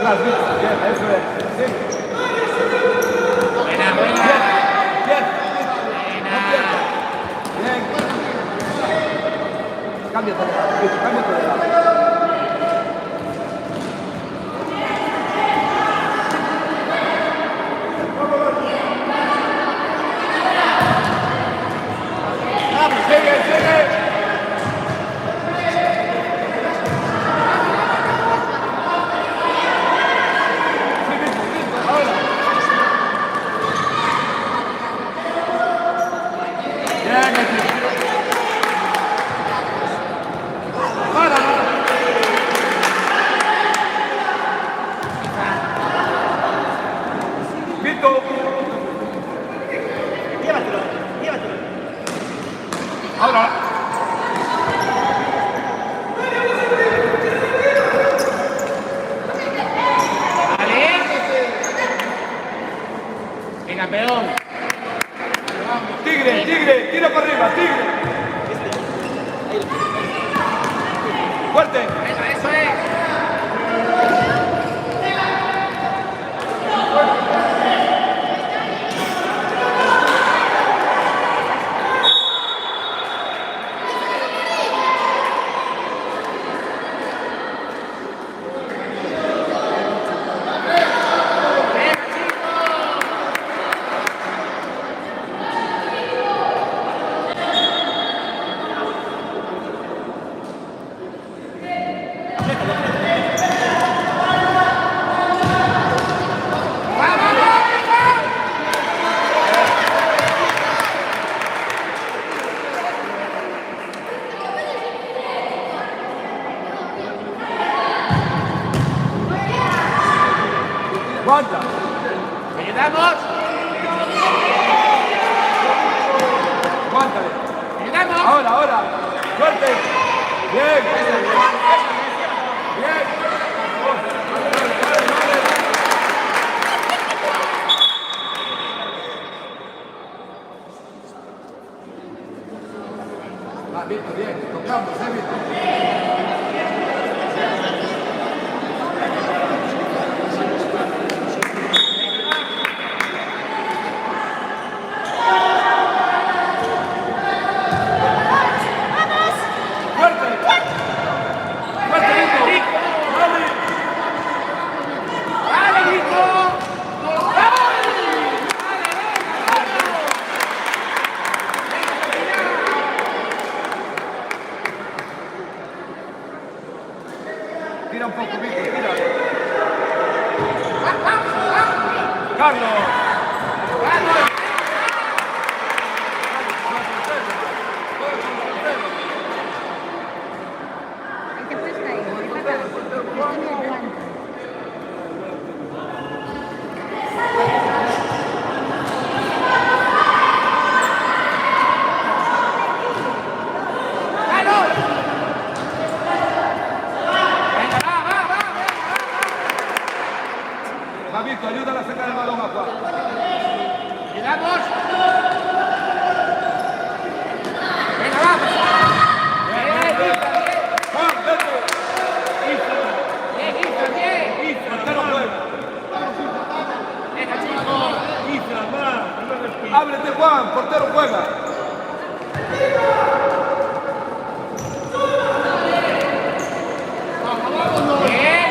atrás, Víctor. Bien, eso es. Sí. Buena, buena. Bien, bien. No Buena. pierdas. Bien. Cámbiate de lado, Víctor, cámbiate de lado. Sigue, sigue. Sí, Víctor, Víctor, ahora. Bien, aquí. Para. Víctor. Llévatelo, llévatelo. Ahora. Vale. Venga, peón. Tigre, tigre, tira para arriba, tigre. Fuerte. Eso es. Aguanta. Ayudamos. Aguántale. Ayudamos. Ahora, ahora. Fuerte. Bien. Bien. Va, Víctor, bien. Tocamos, Víctor. Fuerte. Fuerte, Víctor. Dale. Vale, Nico. Tira un poco, Víctor, tira. Carlos. Ahí te puedes caer, déjala. Esto no aguanta. Venga, va. Va, Víctor, ayúdale a sacar el balón a Juan. Ayudamos. Venga, vamos. Bien, Juan, vete. bien. Portero juega. Venga, chicos. Ábrete, Juan, portero juega. Bien,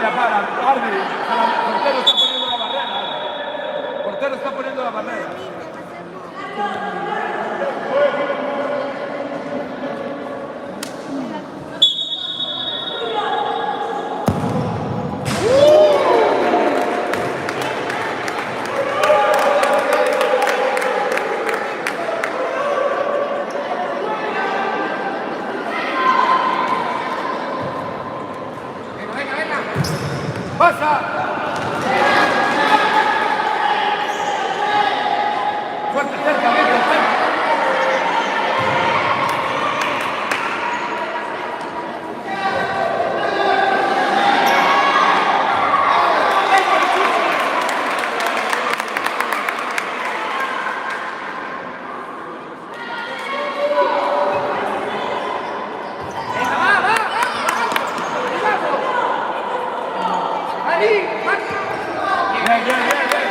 para, Arby. El portero está poniendo la barrera. El portero está poniendo la barrera. ¡Pasa! Fuerte, cerca, Víctor, cerca. Bien, bien, bien, bien.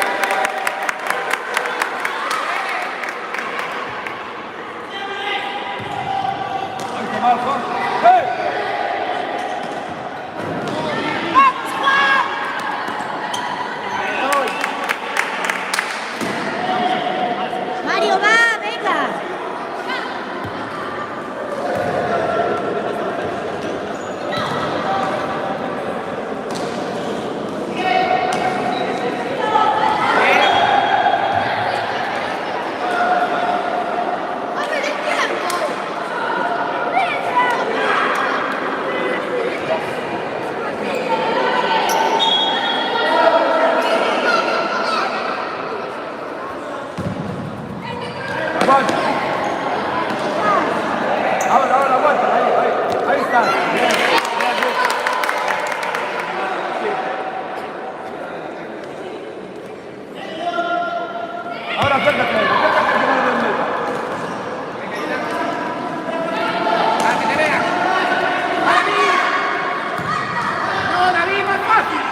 Ay, qué mal, Juan. ¡Hey! Mario, va, venga. Aguanta. Ahora, aguanta. Ahí está. Bien, bien, bien. Ahora acércate que no lo meta. Para que te vea. ¡David! ¡No, David, más fácil!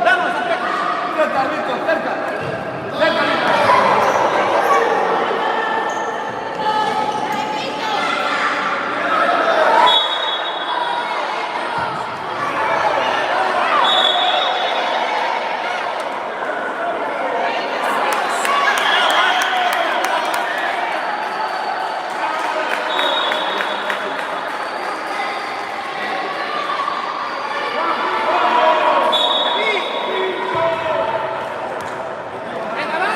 ¡Vamos, aprieta! Cerca, Víctor, cerca. Cerca, Víctor. ¡Venga, va!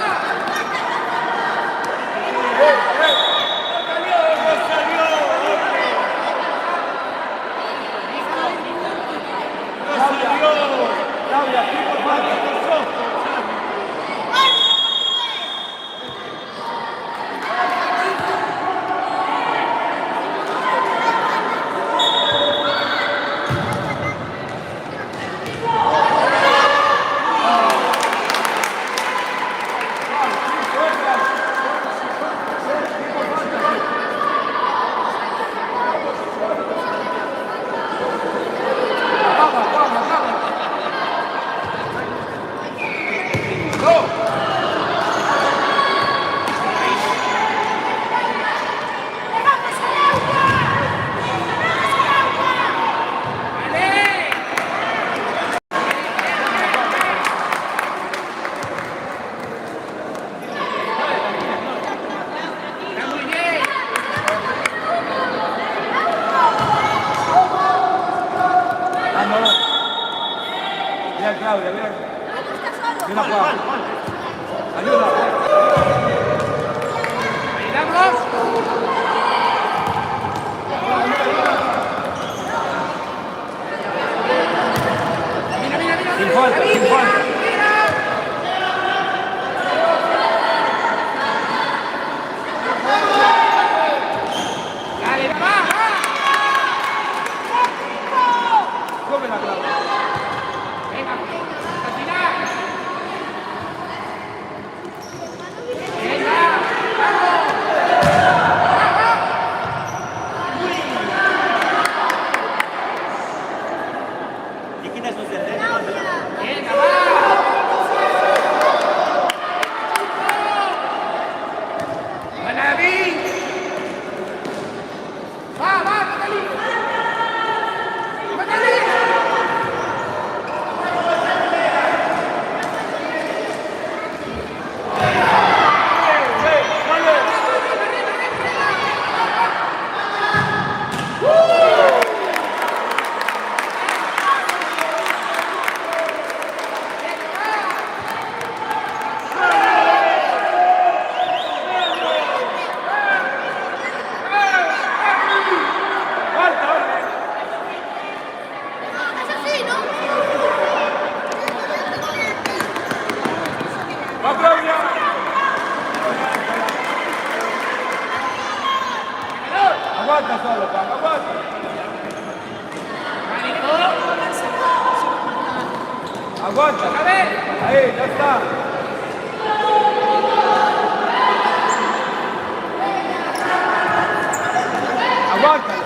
Claudia, aquí por falta. ¡Está muy bien! Ah, no. Bien, Claudia, bien. Bien a Juan. Ayuda. ¡Ayudamos! Mira, mira, mira. Sin falta, David, sin mira, falta. mira. Dale, va, va. Come la Claudia. Venga, al final. Venga, vamos. Aguanta solo, Paco, aguanta. Aguanta. Otra vez. Ahí, ya está. Aguanta.